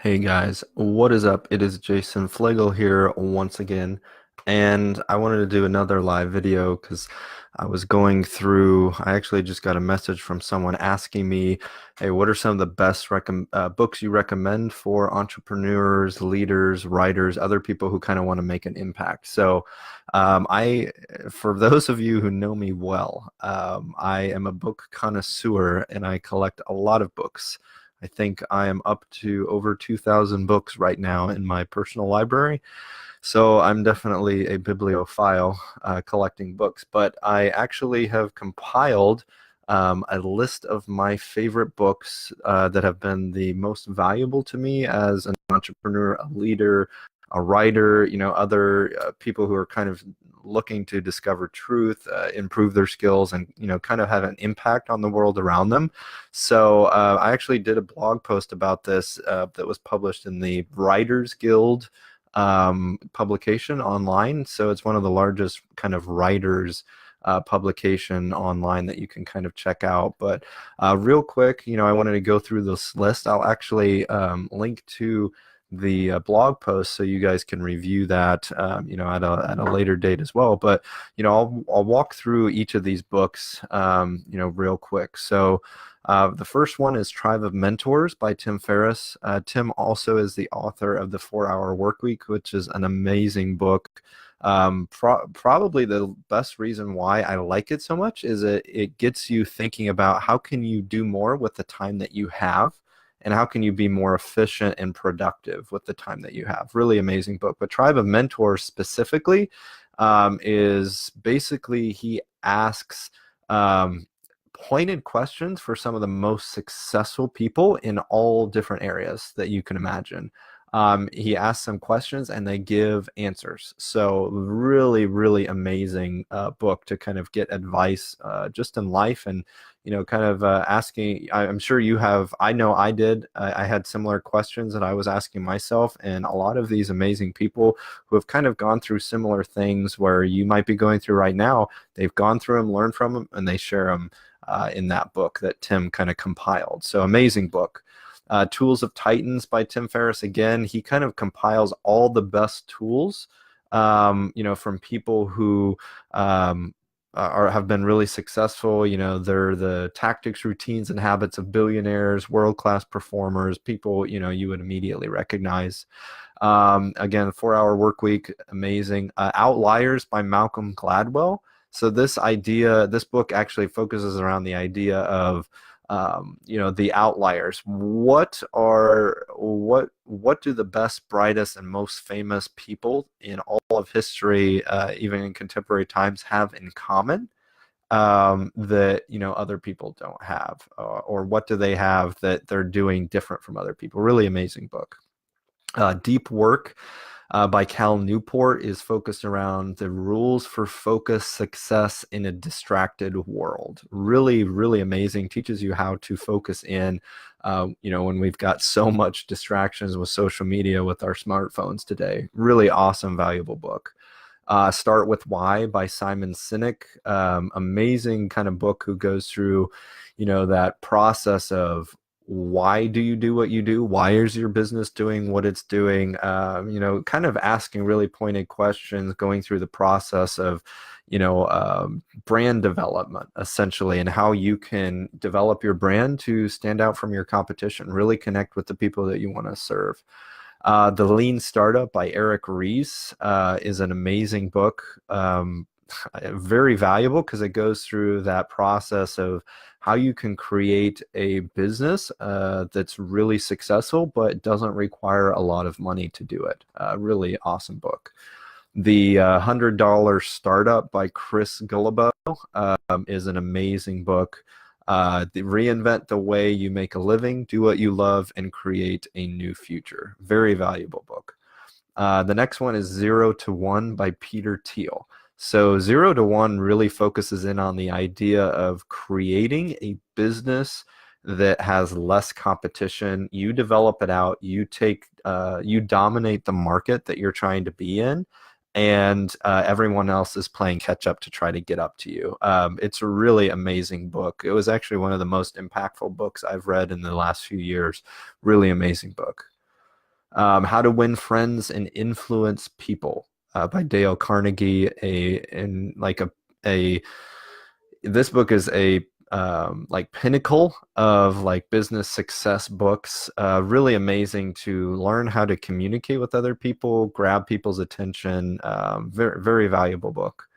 Hey guys, what is up? It is Jason Flegel here once again, and I wanted to do another live video because I actually just got a message from someone asking me, hey, what are some of the best books you recommend for entrepreneurs, leaders, writers, other people who kind of want to make an impact? For those of you who know me well, I am a book connoisseur and I collect a lot of books. I think I am up to over 2,000 books right now in my personal library. So I'm definitely a bibliophile collecting books, but I actually have compiled a list of my favorite books that have been the most valuable to me as an entrepreneur, a leader, a writer, other people who are kind of looking to discover truth, improve their skills, and, kind of have an impact on the world around them. So I actually did a blog post about this that was published in the Writers Guild publication online. So it's one of the largest kind of writers publication online that you can kind of check out. But real quick, I wanted to go through this list. I'll actually link to the blog post so you guys can review that, at a later date as well. But I'll walk through each of these books, real quick. So. The first one is Tribe of Mentors by Tim Ferriss. Tim also is the author of The 4 Hour Workweek, which is an amazing book. Probably the best reason why I like it so much is it gets you thinking about how can you do more with the time that you have, and how can you be more efficient and productive with the time that you have. Really amazing book. But Tribe of Mentors specifically is basically he asks pointed questions for some of the most successful people in all different areas that you can imagine. He asks some questions and they give answers. So really, really amazing book to kind of get advice just in life and, kind of asking. I'm sure you have, I know I did. I had similar questions that I was asking myself, and a lot of these amazing people who have kind of gone through similar things where you might be going through right now, they've gone through them, learned from them, and they share them in that book that Tim kind of compiled. So amazing book. Tools of Titans by Tim Ferriss. Again, he kind of compiles all the best tools, from people who have been really successful. They're the tactics, routines, and habits of billionaires, world-class performers, people, you would immediately recognize. Again, 4 Hour Workweek, amazing. Outliers by Malcolm Gladwell. So this book actually focuses around the idea of, the outliers. What do the best, brightest, and most famous people in all of history, even in contemporary times, have in common that other people don't have, or what do they have that they're doing different from other people? Really amazing book. Deep Work by Cal Newport is focused around the rules for focused success in a distracted world. Really, really amazing. Teaches you how to focus in, when we've got so much distractions with social media, with our smartphones today. Really awesome, valuable book. Start with Why by Simon Sinek. Amazing kind of book who goes through, that process of why do you do what you do? Why is your business doing what it's doing? Kind of asking really pointed questions, going through the process of, brand development essentially, and how you can develop your brand to stand out from your competition, really connect with the people that you want to serve. The Lean Startup by Eric Ries is an amazing book. Very valuable because it goes through that process of how you can create a business that's really successful, but doesn't require a lot of money to do it. Really awesome book. The $100 Startup by Chris Guillebeau is an amazing book. Reinvent the way you make a living, do what you love, and create a new future. Very valuable book. The next one is 0 to 1 by Peter Thiel. So 0 to 1 really focuses in on the idea of creating a business that has less competition. You develop it out, you dominate the market that you're trying to be in, and everyone else is playing catch up to try to get up to you. It's a really amazing book. It was actually one of the most impactful books I've read in the last few years. Really amazing book. How to Win Friends and Influence People by Dale Carnegie. A this book is a like pinnacle of like business success books. Really amazing to learn how to communicate with other people, grab people's attention. Very very valuable book.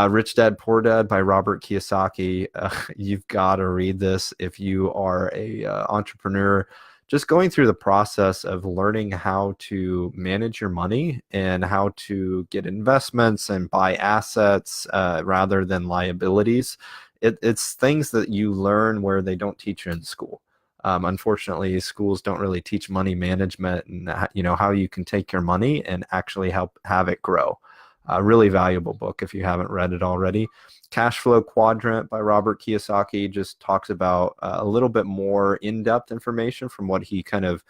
Rich Dad Poor Dad by Robert Kiyosaki. You've got to read this if you are a entrepreneur. Just going through the process of learning how to manage your money and how to get investments and buy assets rather than liabilities. It's things that you learn where they don't teach you in school. Unfortunately, schools don't really teach money management and how you can take your money and actually help have it grow. A really valuable book if you haven't read it already. Cash Flow Quadrant by Robert Kiyosaki just talks about a little bit more in-depth information from what he kind of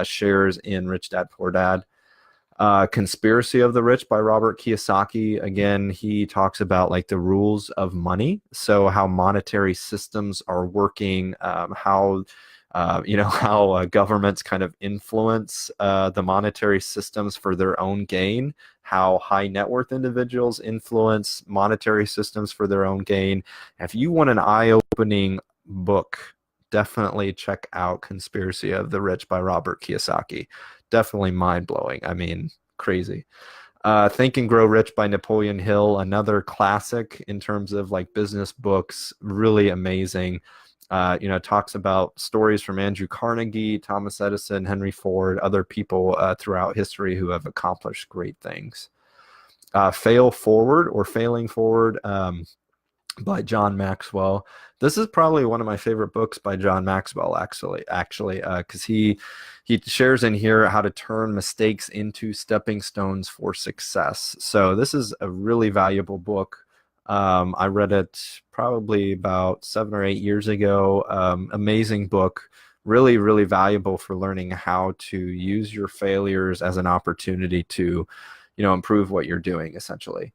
shares in Rich Dad Poor Dad. Conspiracy of the Rich by Robert Kiyosaki. Again, he talks about like the rules of money. So how monetary systems are working, how governments kind of influence the monetary systems for their own gain, how high net worth individuals influence monetary systems for their own gain. If you want an eye-opening book, definitely check out Conspiracy of the Rich by Robert Kiyosaki. Definitely mind-blowing. I mean, crazy. Think and Grow Rich by Napoleon Hill, another classic in terms of like business books, really amazing. Talks about stories from Andrew Carnegie, Thomas Edison, Henry Ford, other people throughout history who have accomplished great things. Fail Forward or Failing Forward by John Maxwell. This is probably one of my favorite books by John Maxwell, actually, because he shares in here how to turn mistakes into stepping stones for success. So this is a really valuable book. I read it probably about 7 or 8 years ago. Amazing book, really, really valuable for learning how to use your failures as an opportunity to, improve what you're doing, essentially.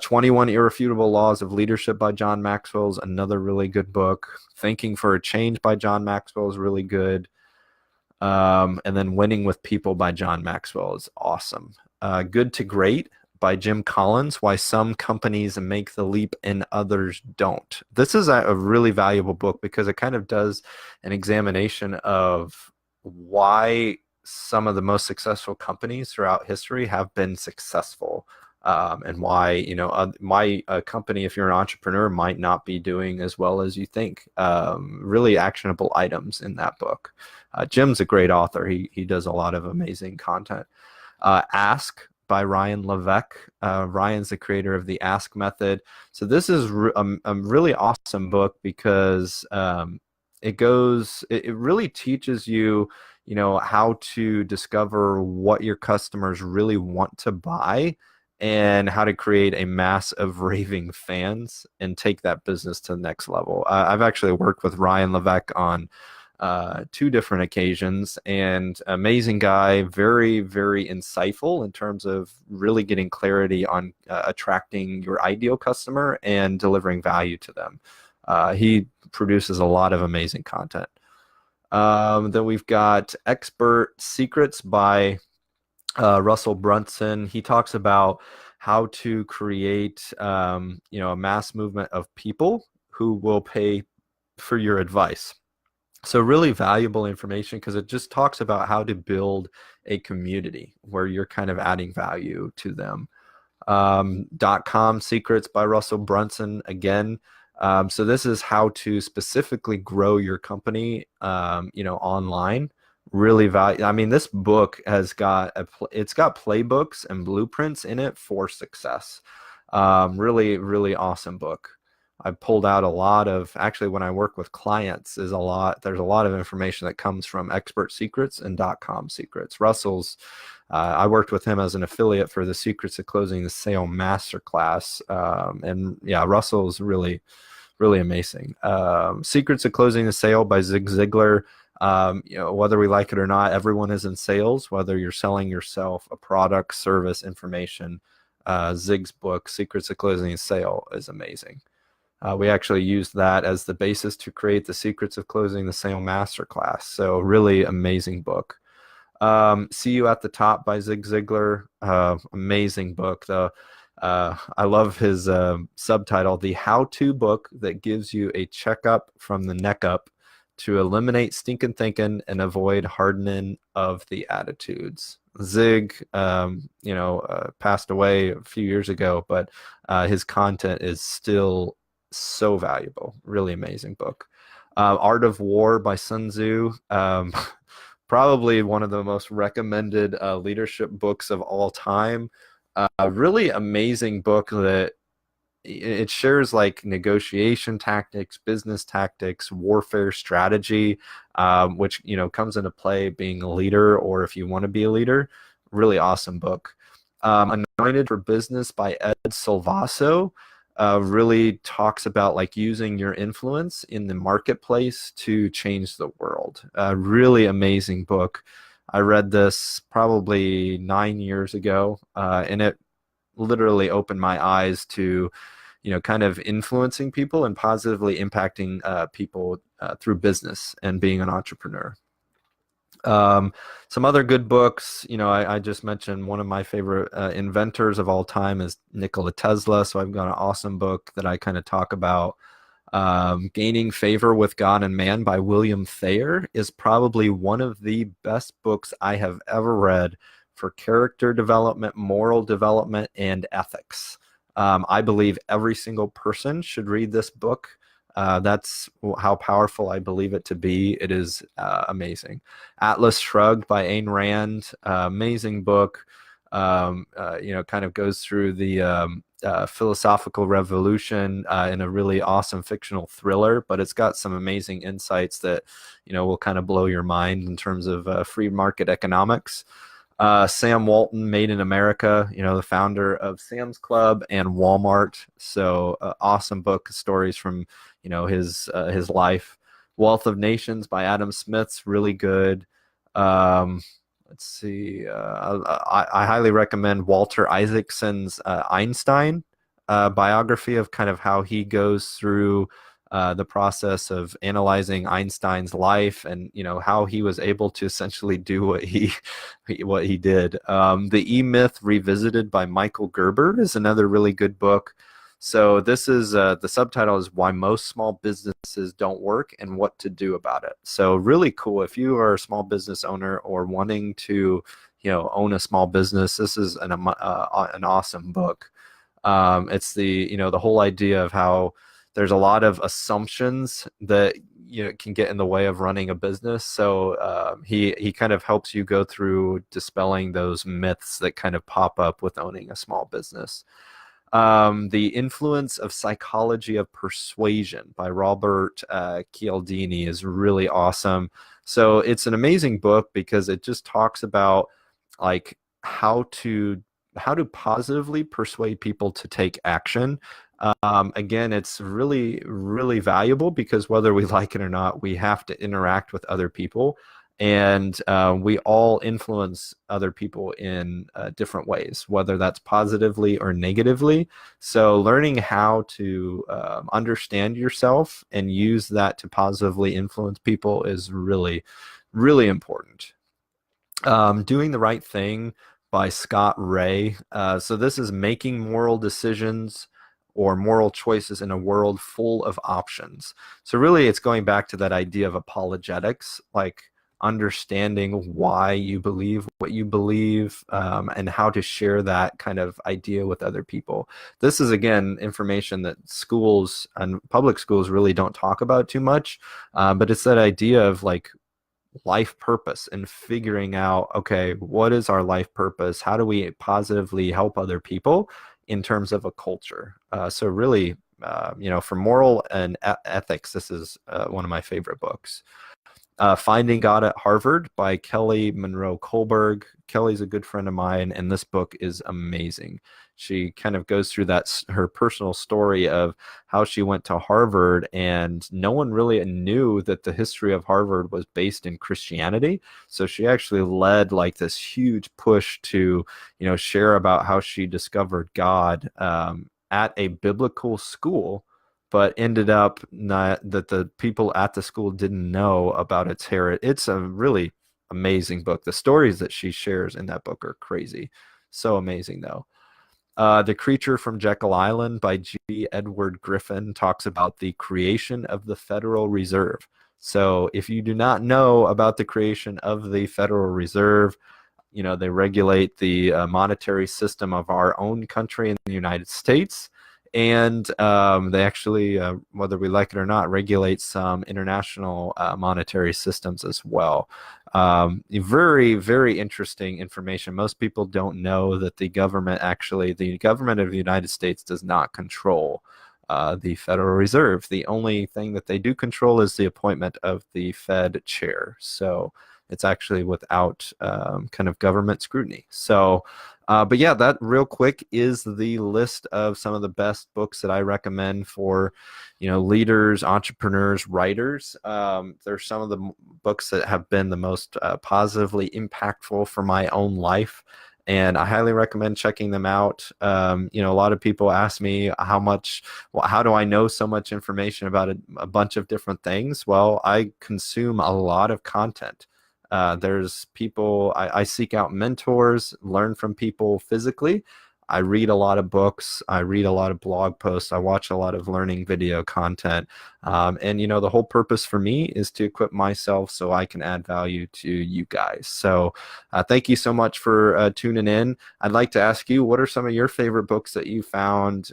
21 Irrefutable Laws of Leadership by John Maxwell is another really good book. Thinking for a Change by John Maxwell is really good. And then Winning with People by John Maxwell is awesome. Good to Great by Jim Collins, Why Some Companies Make the Leap and Others Don't. This is a really valuable book because it kind of does an examination of why some of the most successful companies throughout history have been successful, and why, a company, if you're an entrepreneur, might not be doing as well as you think. Really actionable items in that book. Jim's a great author. He does a lot of amazing content. Ask by Ryan Levesque. Ryan's the creator of the Ask Method. So this is a really awesome book because it really teaches you, how to discover what your customers really want to buy and how to create a mass of raving fans and take that business to the next level. I've actually worked with Ryan Levesque on 2 different occasions, and amazing guy, very, very insightful in terms of really getting clarity on attracting your ideal customer and delivering value to them. He produces a lot of amazing content. Then we've got Expert Secrets by Russell Brunson. He talks about how to create a mass movement of people who will pay for your advice. So really valuable information because it just talks about how to build a community where you're kind of adding value to them. .com Secrets by Russell Brunson again. So this is how to specifically grow your company, online. Really value. I mean, this book has got it's got playbooks and blueprints in it for success. Really, really awesome book. I pulled out a lot of, actually when I work with clients, there's a lot of information that comes from Expert Secrets and .com Secrets. Russell's, I worked with him as an affiliate for the Secrets of Closing the Sale Masterclass. And yeah, Russell's really, really amazing. Secrets of Closing the Sale by Zig Ziglar. Whether we like it or not, everyone is in sales, whether you're selling yourself a product, service, information. Zig's book, Secrets of Closing a Sale, is amazing. We actually used that as the basis to create the Secrets of Closing the Sale Masterclass. So really amazing book. See You at the Top by Zig Ziglar. Amazing book. I love his subtitle, The How-To Book That Gives You a Checkup from the Neck Up to Eliminate Stinking Thinking and Avoid Hardening of the Attitudes. Zig, passed away a few years ago, but his content is still so valuable. Really amazing book. Art of War by Sun Tzu. Probably one of the most recommended leadership books of all time. A really amazing book that it shares like negotiation tactics, business tactics, warfare strategy, which comes into play being a leader or if you want to be a leader. Really awesome book. Anointed for Business by Ed Silvaso really talks about like using your influence in the marketplace to change the world. Really amazing book. I read this probably 9 years ago, and it literally opened my eyes to, kind of influencing people and positively impacting people through business and being an entrepreneur. Some other good books, I just mentioned one of my favorite inventors of all time is Nikola Tesla. So I've got an awesome book that I kind of talk about. Gaining Favor with God and Man by William Thayer is probably one of the best books I have ever read for character development, moral development, and ethics. I believe every single person should read this book. That's how powerful I believe it to be. It is amazing. Atlas Shrugged by Ayn Rand, amazing book. Kind of goes through the philosophical revolution in a really awesome fictional thriller, but it's got some amazing insights that will kind of blow your mind in terms of free market economics. Sam Walton, Made in America, the founder of Sam's Club and Walmart. So awesome book, stories from his life. Wealth of Nations by Adam Smith's really good. Let's see. I highly recommend Walter Isaacson's Einstein biography of kind of how he goes through the process of analyzing Einstein's life and how he was able to essentially do what he did. The E-Myth Revisited by Michael Gerber is another really good book. So this is the subtitle is Why Most Small Businesses Don't Work and What to Do About It. So really cool. If you are a small business owner or wanting to own a small business, this is an awesome book. It's the whole idea of how there's a lot of assumptions that can get in the way of running a business. So he kind of helps you go through dispelling those myths that kind of pop up with owning a small business. The Influence of Psychology of Persuasion by Robert Cialdini is really awesome. So it's an amazing book because it just talks about like how to positively persuade people to take action. Again, it's really, really valuable because whether we like it or not, we have to interact with other people. And we all influence other people in different ways, whether that's positively or negatively. So learning how to understand yourself and use that to positively influence people is really, really important. Doing the Right Thing by Scott Ray. So this is making moral decisions or moral choices in a world full of options. So really it's going back to that idea of apologetics, like understanding why you believe what you believe and how to share that kind of idea with other people. This is, again, information that schools and public schools really don't talk about too much, but it's that idea of like life purpose and figuring out, okay, what is our life purpose? How do we positively help other people in terms of a culture? So really, for moral and ethics, this is one of my favorite books. Finding God at Harvard by Kelly Monroe Kohlberg. Kelly's a good friend of mine, and this book is amazing. She kind of goes through her personal story of how she went to Harvard, and no one really knew that the history of Harvard was based in Christianity. So she actually led like this huge push to, share about how she discovered God at a biblical school, but ended up not that the people at the school didn't know about its heritage. It's a really amazing book. The stories that she shares in that book are crazy. So amazing, though. The Creature from Jekyll Island by G. Edward Griffin talks about the creation of the Federal Reserve. So if you do not know about the creation of the Federal Reserve, you know, they regulate the monetary system of our own country in the United States. And they actually, whether we like it or not, regulate some international monetary systems as well. Very, very interesting information. Most people don't know that the government of the United States does not control the Federal Reserve. The only thing that they do control is the appointment of the Fed chair. So it's actually without kind of government scrutiny. So, but yeah, that real quick is the list of some of the best books that I recommend for, you know, leaders, entrepreneurs, writers. They're some of the books that have been the most positively impactful for my own life. And I highly recommend checking them out. You know, a lot of people ask me how do I know so much information about a bunch of different things? Well, I consume a lot of content. There's people, I seek out mentors, learn from people physically. I read a lot of books. I read a lot of blog posts. I watch a lot of learning video content. And, you know, the whole purpose for me is to equip myself so I can add value to you guys. So thank you so much for tuning in. I'd like to ask you, what are some of your favorite books that you found,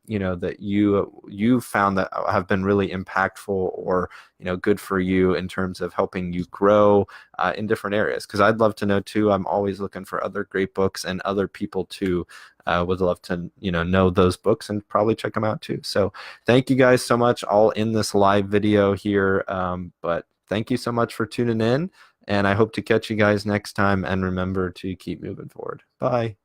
you know, that you found that have been really impactful or, you know, good for you in terms of helping you grow in different areas? Because I'd love to know too. I'm always looking for other great books and other people too. Would love to, you know those books and probably check them out too. So thank you guys so much, all in this live video here. But thank you so much for tuning in, and I hope to catch you guys next time. And remember to keep moving forward. Bye.